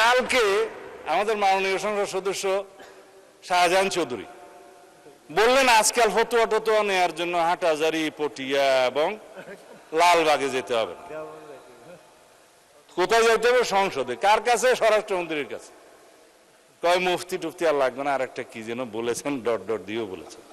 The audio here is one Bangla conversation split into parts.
কালকে আমাদের মাননীয় সংসদ সদস্য শাহজাহান চৌধুরী বললেন আজকাল ফতুয়া টতুয়া নেওয়ার জন্য হাটহাজারী, পটিয়া এবং লালবাগে যেতে হবে। কোথায় যেতে হবে? সংসদে। কার কাছে? স্বরাষ্ট্রমন্ত্রীর কাছে। কয় মুফতি টুফতি আর লাগবে না, আর একটা কি যেন বলেছেন, ডট ডট দিয়েও বলেছেন।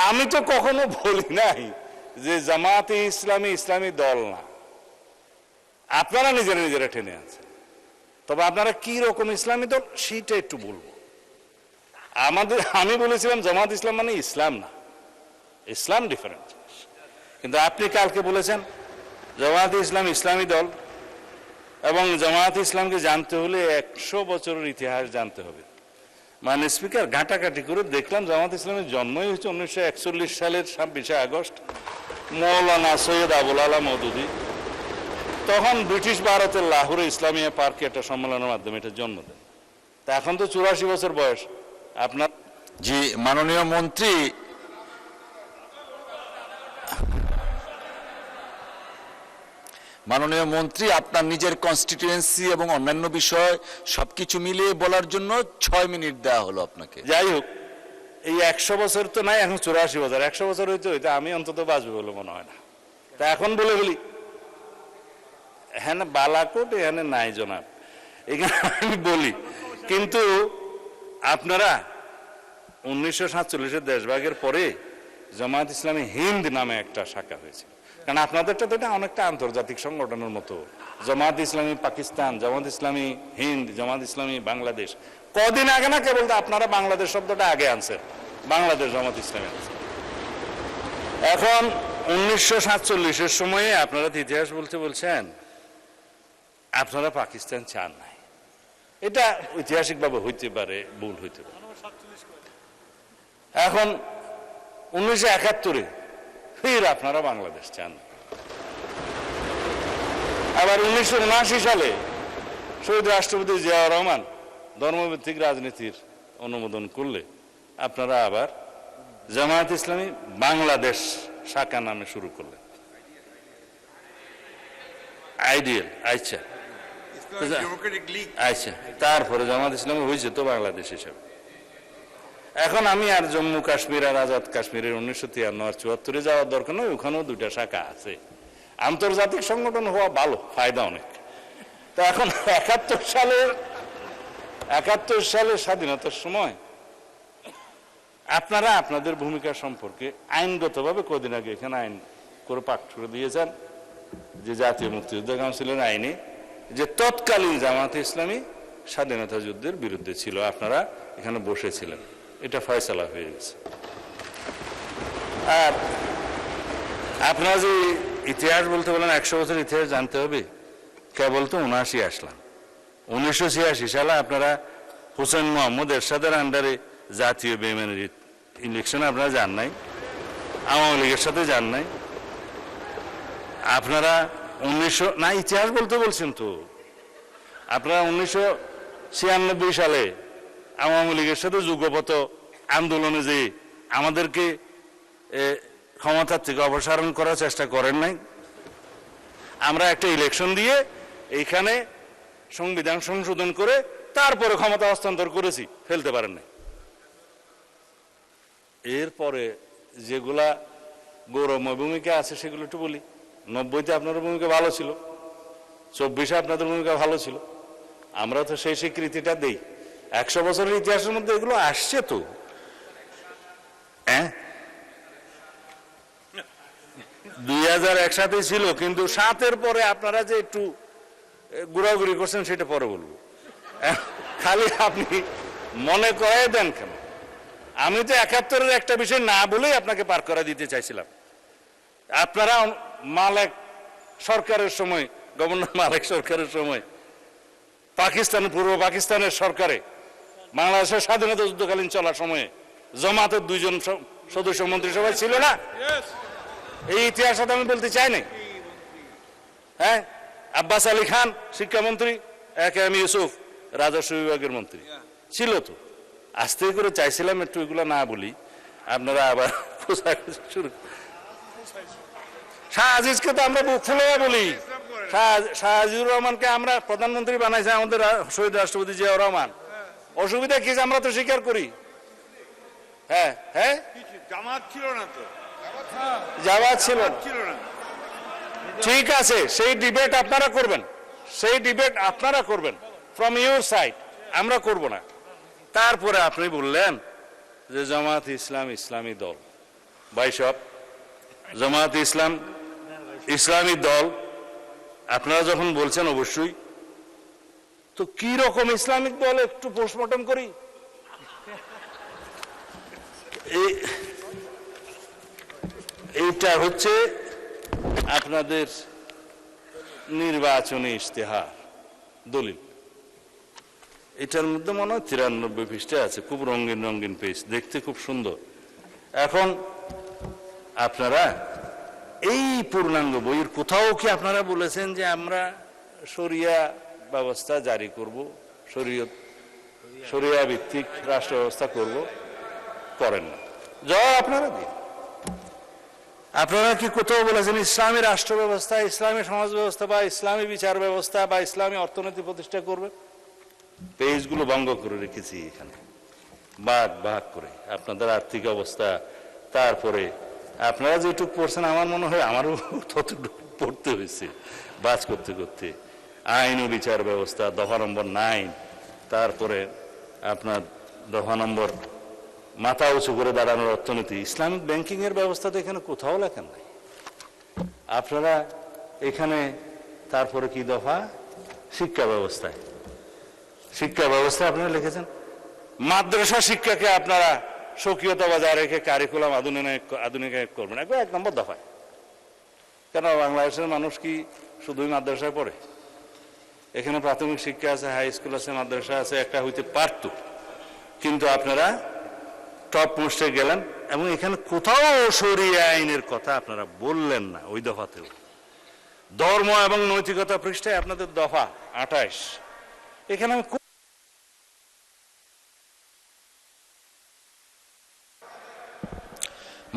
আমি তো কখনো বলি নাই যে জামাতে ইসলামী ইসলামী দল না, আপনারা নিজেরা নিজেরা টেনে আছেন। তবে আপনারা কি রকম ইসলামী দল সেটা একটু বলবো। আমি বলেছিলাম জামাত ইসলাম মানে ইসলাম না, ইসলাম ডিফারেন্ট। কিন্তু আপনি কালকে বলেছেন জামাত ইসলাম ইসলামী দল, এবং জামাত ইসলামকে জানতে হলে 100 বছরের ইতিহাস জানতে হবে। মানে স্পিকার ঘাটাঘাটি করে দেখলাম জামাত ইসলামের জন্মই হয়েছে 1941 সালের 26শে আগস্ট। মৌলানা সৈয়দ আবুল আলা মওদুদী তখন ব্রিটিশ ভারতের লাহোরে ইসলামিয়া পার্কে একটা সম্মেলনের মাধ্যমে এটা জন্ম দেন। তা এখন তো 84 বছর বয়স আপনার। জি মাননীয় মন্ত্রী, মাননীয় মন্ত্রী, আপনার নিজের কনস্টিটিউয়েন্সি এবং অন্যান্য বিষয় সবকিছু মিলিয়ে বলার জন্য 6 মিনিট দেওয়া হলো আপনাকে। যাই হোক, এই 100 বছর তো নাই, এখন 84 বছর। 100 বছর হইতে হইতে আমি অন্তত বাঁচবো বলে মনে হয় না। তা এখন বলে ফেলি, হ্যাঁ না বালাকোট এখানে নাই জনাব, এখানে আমি বলি। কিন্তু আপনারা 1947-এর দেশভাগের পরে জামায়াত ইসলামী হিন্দ নামে একটা শাখা হয়েছে। কারণ আপনাদেরটা তো এটা অনেকটা আন্তর্জাতিক সংগঠনের মতো, জামাত ইসলামী পাকিস্তান, জামাত ইসলামী হিন্দ, জামাত ইসলামী বাংলাদেশ। কদিন আগে না কেবল আপনারা বাংলাদেশ শব্দটা আগে আনছেন, বাংলাদেশ জামাত ইসলামী আনছেন। এখন 1947-এর সময়ে আপনারা ইতিহাস বলছেন আপনারা পাকিস্তান চান নাই। এটা ঐতিহাসিকভাবে হইতে পারে, ভুল হইতে পারে। এখন 1971-এ ফির আপনারা বাংলাদেশ চান। আবার 1979 সালে শহীদ রাষ্ট্রপতি জিয়াউর রহমান ধর্মভিত্তিক রাজনীতির অনুমোদন করলে আপনারা আবার জামায়াত ইসলামী বাংলাদেশ শাখা নামে শুরু করলেন। আইডিয়াল, আচ্ছা আচ্ছা, তারপরে জামায়াত ইসলামী হয়েছে তো বাংলাদেশ হিসাবে। এখন আমি আর জম্মু কাশ্মীর আর আজাদ কাশ্মীরের 1953 আর 74-এ যাওয়ার দরকার নয়, ওখানেও 2টা শাখা আছে। আন্তর্জাতিক সংগঠন হওয়া ভালো, ফায়দা অনেক। তো এখন 71 সালের স্বাধীনতার সময় আপনারা আপনাদের ভূমিকা সম্পর্কে আইনগতভাবে কদিন আগে এখানে আইন করে পাঠ করে দিয়েছেন যে জাতীয় মুক্তিযুদ্ধ কাউন্সিলের আইনে যে তৎকালীন জামায়াতে ইসলামী স্বাধীনতা যুদ্ধের বিরুদ্ধে ছিল, আপনারা এখানে বসেছিলেন। এটা ফয়সালা হয়ে গেছে। আর আপনারা যে ইতিহাস বলতে বলেন 100 বছর ইতিহাস জানতে হবে, কেবল তো 79 আসলাম। 1986 সালে আপনারা হোসেন মোহাম্মদ এরশাদের আন্ডারে জাতীয় বেইমানির ইলেকশনে আপনারা যান নাই, আওয়ামী লীগের সাথে যান নাই। আপনারা 1900 না, ইতিহাস বলতে বলছেন তো আপনারা 1996 সালে আওয়ামী লীগের সাথে যুগপত আন্দোলনে যে আমাদেরকে ক্ষমতার থেকে অপসারণ করার চেষ্টা করেন নাই। আমরা একটা ইলেকশন দিয়ে এইখানে সংবিধান সংশোধন করে তারপরে ক্ষমতা হস্তান্তর করেছি, ফেলতে পারেন নাই। এরপরে যেগুলা গৌরবময় ভূমিকা আছে সেগুলো একটু বলি। 90-তে আপনাদের ভূমিকা ভালো ছিল, 24-এ আপনাদের ভূমিকা ভালো ছিল, আমরা তো সেই স্বীকৃতিটা দেই। 100 বছরের ইতিহাসের মধ্যে এগুলো আসছে তো। হ্যাঁ, 2001 সাথে ছিল, কিন্তু 7-এর পরে আপনারা যে একটু ঘোরাঘুরি করছেন সেটা পরে বলবো। খালি আপনি মনে করাই দেন কেন? আমি তো 71-এর একটা বিষয় না বলেই আপনাকে পার করা দিতে চাইছিলাম। আপনারা মালেক সরকারের সময়, গভর্নর মালেক সরকারের সময় পাকিস্তান, পূর্ব পাকিস্তানের সরকারে বাংলাদেশের স্বাধীনতা যুদ্ধকালীন চলার সময়ে জামাতের 2 জন সদস্য মন্ত্রিসভায় ছিল না? এই ইতিহাস আমি বলতে চাই না। হ্যাঁ, আব্বাস আলী খান শিক্ষামন্ত্রী, এম ইউসুফ রাজস্ব বিভাগের মন্ত্রী ছিল তো। আস্তে করে চাইছিলাম একটু এগুলো না বলি, আপনারা আবার শুরু। শাহ আজিজকে তো আমরা বুক ফুলে বলি, শাহজিবুর রহমানকে আমরা প্রধানমন্ত্রী বানাইছে আমাদের শহীদ রাষ্ট্রপতি জিয়াউর রহমান। অসুবিধা কি আমরা তো স্বীকার করি। হ্যাঁ হ্যাঁ, জামাত ছিল না তো, জামাত ছিল না। ছিল না। ঠিক আছে, সেই ডিবেট আপনারা করবেন, সেই ডিবেট আপনারা করবেন ফ্রম ইউর সাইড, আমরা করব না। তারপরে আপনি বললেন যে জামাত ইসলাম ইসলামী দল। ভাই সব জামাত ইসলাম ইসলামী দল আপনারা যখন বলছেন, অবশ্যই তো কি রকম ইসলামিক দল একটু পোস্টমর্টম করি। এইটা হচ্ছে আপনাদের নির্বাচনী ইশতেহার দলিল। এটার মধ্যে মনে হয় 93 পৃষ্ঠা আছে, খুব রঙিন রঙিন পেজ, দেখতে খুব সুন্দর। এখন আপনারা এই পূর্ণাঙ্গ বইয়ের কোথাও কি আপনারা বলেছেন যে আমরা শরিয়া ব্যবস্থা জারি করব, শরিয়া ভিত্তিক রাষ্ট্র ব্যবস্থা করব? করেন না। জবাব আপনারা দিন। আপনারা কি কোথাও বলেছেন ইসলামী রাষ্ট্র ব্যবস্থা, ইসলামী সমাজ ব্যবস্থা বা ইসলামী বিচার ব্যবস্থা বা ইসলামী অর্থনীতি প্রতিষ্ঠা করবে? পেজগুলো ভঙ্গ করে রেখেছি এখানে, ভাগ ভাগ করে আপনাদের আর্থিক অবস্থা, তারপরে আপনারা যেটুকু পড়ছেন আমার মনে হয় আমারও ততটুকু পড়তে হয়েছে বাজ করতে করতে। আইন ও বিচার ব্যবস্থা দফা নম্বর 9, তারপরে আপনার দফা নম্বর মাথা উঁচু করে দাঁড়ানোর অর্থনীতি, ইসলামিক ব্যাংকিং এর ব্যবস্থা তো এখানে কোথাও লেখা নাই আপনারা এখানে। তারপরে কি দফা? শিক্ষা ব্যবস্থায়, শিক্ষা ব্যবস্থা আপনারা লিখেছেন মাদ্রাসা শিক্ষাকে আপনারা স্বকীয়তা বজায় রেখে কারিকুলাম আধুনিকায়ন করবেন, একবার 1 নম্বর দফায়। কেন বাংলাদেশের মানুষ কি শুধুই মাদ্রাসায় পড়ে? এখানে প্রাথমিক শিক্ষা আছে, হাই স্কুল আছে, মাদ্রাসা আছে, একটা হইতে পারত, কিন্তু আপনারা টপ মোস্টে গেলেন এবং এখানে কোথাও শরিয়া আইনের কথা আপনারা বললেন না। ওই দফাতেও ধর্ম এবং নৈতিকতা পৃষ্ঠায় আপনাদের দফা 28, এখানে আমি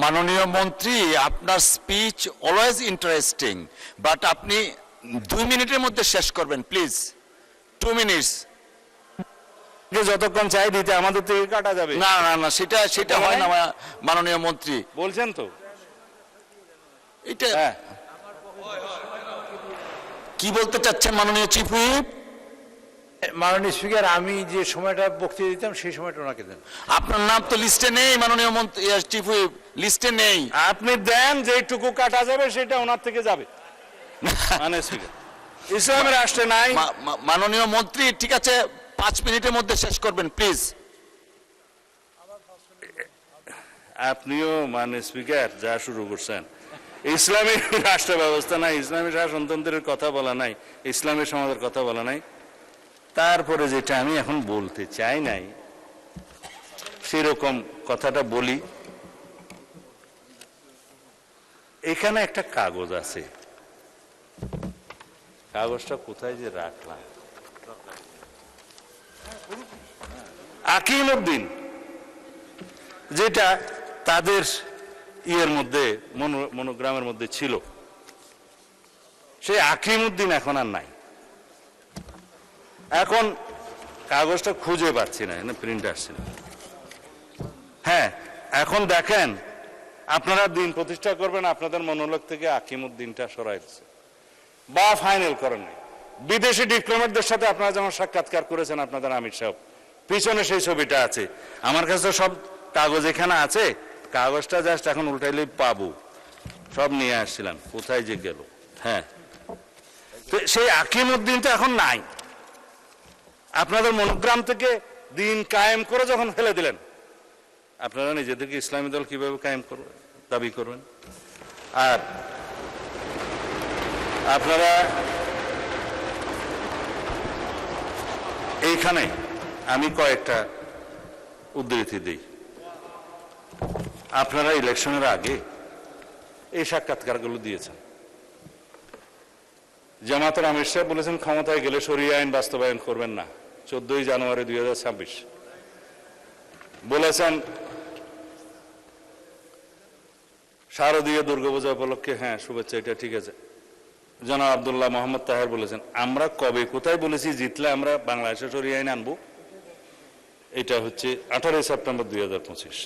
মাননীয় মন্ত্রী, আপনার স্পিচ অলওয়েজ ইন্টারেস্টিং, বাট আপনি 2 মিনিটের মধ্যে শেষ করবেন প্লিজ। 2 মিনিটস। যতক্ষণ চাই দিতে আমাদের থেকে কাটা যাবে না না না, সেটা হয় না মাননীয় মন্ত্রী। বলছেন তো এটা হ্যাঁ। কি বলতে চাচ্ছেন মাননীয় চিফ হুইপ? মাননীয় স্পিকার, আমি যে সময়টা বক্তৃতা দিতাম সেই সময়টা ওনাকে দেন। আপনার নাম তো লিস্টে নেই মাননীয় মন্ত্রী, চিফ হুইপ লিস্টে নেই। আপনি দেন, যেটুকু কাটা যাবে সেটা ওনার থেকে যাবে। মানে ইসলামের রাষ্ট্রে নাই। মাননীয় মন্ত্রী, ঠিক আছে 5 মিনিটের মধ্যে শেষ করবেন প্লিজ। আপনিও মানে স্পিকার যা শুরু করছেন, ইসলামী রাষ্ট্র ব্যবস্থা নাই, ইসলামী শাসনতন্ত্রের কথা বলা নাই, ইসলামী সমাজের কথা বলা নাই। তারপরে যেটা আমি এখন বলতে চাই নাই সেরকম কথাটা বলি। এখানে একটা কাগজ আছে, কাগজটা কোথায় যে রাখলাম, আকিমউদ্দিন, যেটা তাদের ইয়ের মধ্যে মনোগ্রামের মধ্যে ছিল, সেই আকিমউদ্দিন এখন আর নাই। এখন কাগজটা খুঁজে পাচ্ছি না, প্রিন্ট আসছে না। হ্যাঁ, এখন দেখেন আপনারা দিন প্রতিষ্ঠা করবেন, আপনাদের মনোলোক থেকে আকিমউদ্দিনটা সরাই দিচ্ছে বা ফাইনাল করেন নাই। বিদেশি ডিপ্লোমেটদের সাথে আপনারা যেমন সাক্ষাৎকার করেছেন আপনাদের আমির সাহেব, পিছনে সেই ছবিটা আছে। আমার কাছে তো সব কাগজ এখানে আছে, কাগজটা জাস্ট এখন উল্টাইলেই পাবো। সব নিয়ে আসছিলাম, কোথায় যে গেল। হ্যাঁ, তো সেই আকিমউদ্দিনটা এখন নাই। আপনাদের মনোগ্রাম থেকে দিন কায়েম করে যখন ফেলে দিলেন, আপনারা নিজেদেরকে ইসলামী দল কিভাবে কায়েম করবেন, দাবি করবেন? আর আপনারা এইখানে আমি কয়েকটা উদ্ধৃতি দিই। আপনারা ইলেকশনের আগে এই সাক্ষাৎকারগুলো দিয়েছেন। জামাতের আমির সাহেব বলেছেন ক্ষমতায় গেলে শরিয়া আইন বাস্তবায়ন করবেন না, 14 জানুয়ারি 2026 বলেছেন। শারদীয় দুর্গাপূজা উপলক্ষে, হ্যাঁ শুভেচ্ছা, এটা ঠিক আছে। জনাব আব্দুল্লাহ মোহাম্মদ তাহের বলেছেন, আমরা কবে কোথায় বলেছি জিতলে আমরা বাংলাদেশে সরিয়ে আইন আনবো? এটা হচ্ছে 18 সেপ্টেম্বর 2025।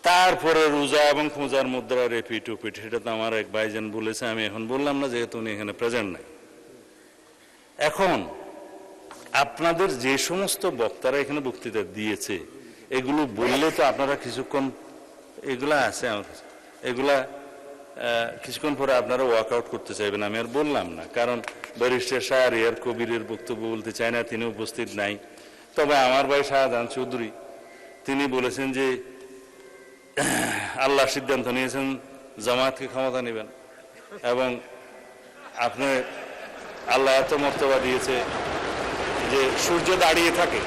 তারপরে রোজা এবং পূজার মুদ্রা রেপিট উপিট, সেটা তো আমার এক ভাইজান বলেছে, আমি এখন বললাম না যেহেতু উনি এখানে প্রেজেন্ট নাই। এখন আপনাদের যে সমস্ত বক্তারা এখানে বক্তৃতা দিয়েছে এগুলো বললে তো আপনারা কিছুক্ষণ, এগুলা আছে আমার কাছে, এগুলা কিছুক্ষণ পরে আপনারা ওয়ার্কআউট করতে চাইবেন, আমি আর বললাম না, কারণ ব্যারিস্টার শাহরিয়ার কবিরের বক্তব্য বলতে চায় না, তিনি উপস্থিত নাই। তবে আমার ভাই শাহজাহান চৌধুরী তিনি বলেছেন যে আল্লাহ সিদ্ধান্ত নিয়েছেন জামায়াতকে ক্ষমতা নেবেন, এবং আপনি আল্লাহ এত মর্তবা দিয়েছে যে সূর্য দাঁড়িয়ে থাকে,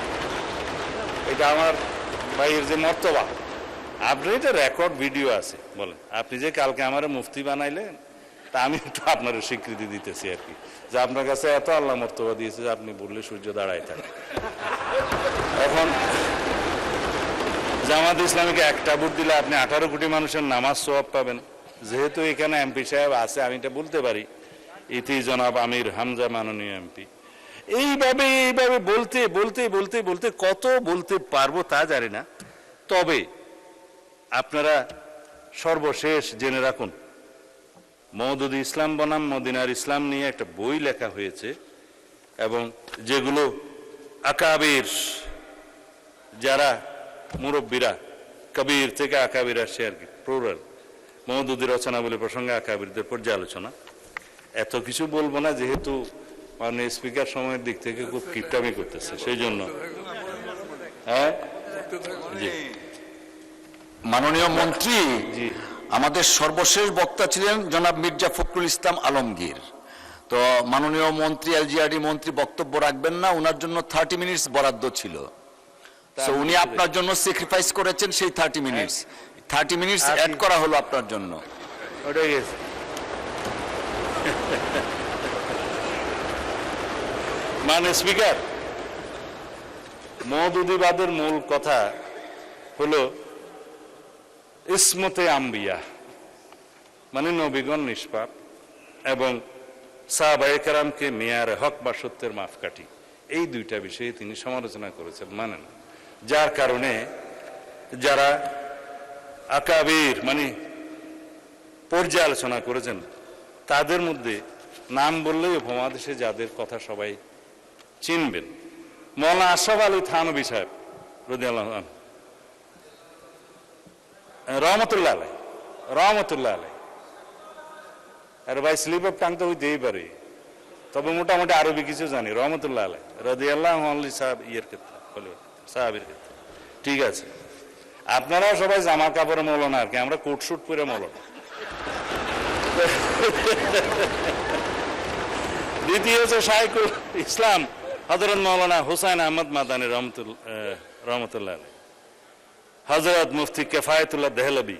এটা আমার ভাইয়ের যে মর্তবা, আপনি এটা রেকর্ড ভিডিও আছে, বলেন আপনি যে কালকে আমার মুফতি বানাইলেন, তা আমি একটু আপনার স্বীকৃতি দিতেছি আর কি, যে আপনার কাছে এত আল্লাহ মর্তবা দিয়েছে যে আপনি বললে সূর্য দাঁড়ায় থাকে। এখন জামাত ইসলামীকে একটা ভোট দিলে আপনি 18 কোটি মানুষের নামাজ সওয়াব পাবেন। যেহেতু এখানে এমপি সাহেব আছে, আমি এটা বলতে পারি, ইতি জনাব আমির হামজা মাননীয় এমপি। এইভাবে বলতে বলতে বলতে বলতে কত বলতে পারবো তা জানি না। তবে আপনারা সর্বশেষ জেনে রাখুন, মওদুদ ইসলাম বনাম মদিনার ইসলাম নিয়ে একটা বই লেখা হয়েছে, এবং যেগুলো আকাবির, যারা মুরব্বীরা, কবির থেকে আকাবির আসছে আর কি, প্লুরাল, মওদুদি রচনাবলী প্রসঙ্গে আকাবিরদের পর্যালোচনা। এত কিছু বলবো না, যেহেতু মাননীয় স্পিকার সময়ের দিক থেকে খুব কিপটামি করতেছে, সেই জন্য। হ্যাঁ জি মাননীয় মন্ত্রী, জি আমাদের সর্বশেষ বক্তা ছিলেন জনাব মির্জা ফখরুল ইসলাম আলমগীর। তো মাননীয় মন্ত্রী, এলজিআরডি মন্ত্রী বক্তব্য রাখবেন না, ওনার জন্য 30 মিনিটস বরাদ্দ ছিল। তো উনি আপনার জন্য স্যাক্রিফাইস করেছেন সেই 30 মিনিটস, 30 মিনিটস অ্যাড করা হলো আপনার জন্য। ওটাই গেছে। মানে স্পিকার, মওদুদিবাদের মূল কথা হলো ইসমতে আম্বিয়া, মানে নবীগণ নিষ্পাপ, এবং সাহাবায়ে কেরামকে মেয়ারে হক বা সত্যের মাপকাঠি, এই দুইটা বিষয়ে তিনি সমালোচনা করেছেন, মানেন, যার কারণে যারা আকাবির মানে পর্যালোচনা করেছেন তাদের মধ্যে নাম বললেই উপমহাদেশে যাদের কথা সবাই চিনবেন, মৌলানা আশরাফ আলী থানভী সাহেব রাদিয়াল্লাহু আনহু, রহমতুল্লাহ আলাই, রহমতুল্লাহ আলাই। আর ভাই স্লিপ অফ টাং তো হইতেই পারে, তবে মোটামুটি আরবি কিছু জানি। রহমতুল্লাহ আলাই রাদিয়াল্লাহু আনহু সাহেব ইয়ের ক্ষেত্রে, সাহাবীর ক্ষেত্রে, ঠিক আছে। আপনারাও সবাই জামা কাপড়ে মৌলানা আর কি, আমরা কোট শুট পরে মৌলানা। দ্বিতীয় হচ্ছে শাইখুল ইসলাম হযরত মৌলানা হুসাইন আহমদ মাদানী রহমতুল্লাহ আলাই, হযরত মুফতি কিফায়াতুল্লাহ দেহলভী,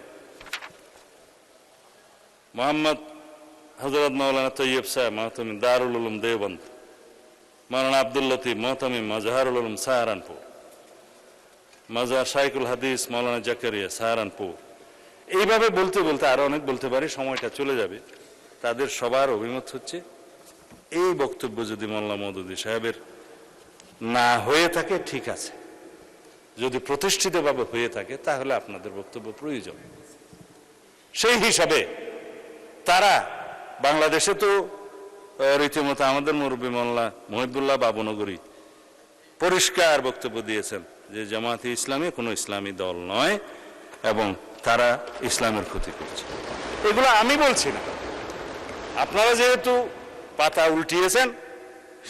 মোহাম্মদ হযরত মৌলানা তৈয়ব সাহেব মাহতামিম দারুল উলুম দেওবন্দ, মৌলানা আব্দুল লতিফ মোহতামিম মাজহারুল উলুম সাহারানপুর, মাজার শাইখুল হাদিস মৌলানা জাকারিয়া সাহারানপুর। এইভাবে বলতে বলতে আরো অনেক বলতে পারি, সময়টা চলে যাবে। তাদের সবার অভিমত হচ্ছে এই বক্তব্য যদি মোল্লা মওদুদি সাহেবের না হয়ে থাকে ঠিক আছে, যদি প্রতিষ্ঠিতভাবে হয়ে থাকে তাহলে আপনাদের বক্তব্য প্রয়োজন। সেই হিসাবে তারা বাংলাদেশে তো রীতিমতো আমাদের মুরব্বী মোল্লা মহিবুল্লাহ বাবুনগরী পরিষ্কার বক্তব্য দিয়েছেন যে জামায়াতে ইসলামী কোনো ইসলামী দল নয় এবং তারা ইসলামের ক্ষতি করছে। এগুলো আমি বলছি না, আপনারা যেহেতু পাতা উল্টিয়েছেন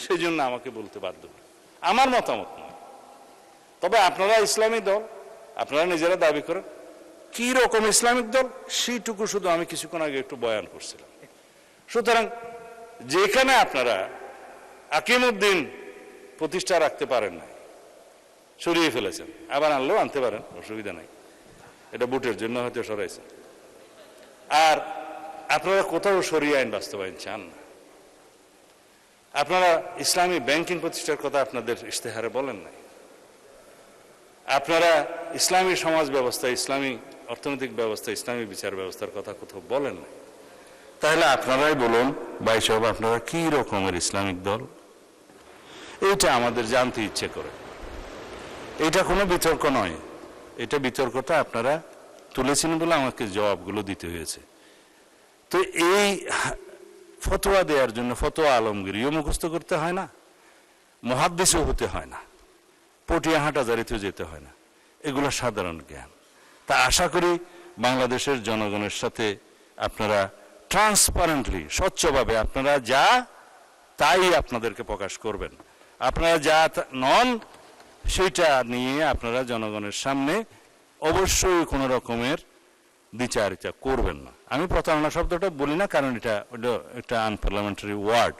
সেই জন্য আমাকে বলতে বাধ্য, আমার মতামত নয়। তবে আপনারা ইসলামী দল, আপনারা নিজেরা দাবি করেন, কি রকম ইসলামিক দল সেইটুকু শুধু আমি কিছুক্ষণ আগে একটু বয়ান করছিলাম। সুতরাং যেখানে আপনারা আকিমউদ্দিন প্রতিষ্ঠা রাখতে পারেন না, সরিয়ে ফেলেছেন, আবার আনলেও আনতে পারেন, অসুবিধা নাই, এটা ভোটের জন্য হয়তো সরাইছেন। আর আপনারা কোথাও সরিয়ে আইন বাস্তবায়ন চান না। আপনারা ইসলামী ব্যাংকিং প্রতিষ্ঠার কথা আপনাদের ইশতেহারে বলেন নাই। আপনারা ইসলামী সমাজ ব্যবস্থা, ইসলামী অর্থনৈতিক ব্যবস্থা, ইসলামী বিচার ব্যবস্থার কথা কোথাও বলেন নাই। তাহলে আপনারাই বলুন ভাই সাহেব, আপনারা কি রকমের ইসলামিক দল? এইটা আমাদের জানতে ইচ্ছে করে। এটা কোনো বিতর্ক নয়, এটা বিতর্কটা আপনারা তুলেছেন বলে আমাকে জবাবগুলো দিতে হয়েছে। তো এই ফতোয়া দেওয়ার জন্য ফতোয়া আলমগীরিও মুখস্থ করতে হয় না, মুহাদ্দিসও হতে হয় না, পটিয়া হাঁটাজারিতেও যেতে হয় না, এগুলো সাধারণ জ্ঞান। তা আশা করি বাংলাদেশের জনগণের সাথে আপনারা ট্রান্সপারেন্টলি, স্বচ্ছভাবে আপনারা যা তাই আপনাদেরকে প্রকাশ করবেন। আপনারা যা নন সেটা নিয়ে আপনারা জনগণের সামনে অবশ্যই কোনো রকমের দ্বিচারিতা করবেন না। আমি প্রতারণা শব্দটা বলি না, কারণ এটা একটা আনপার্লামেন্টারি ওয়ার্ড।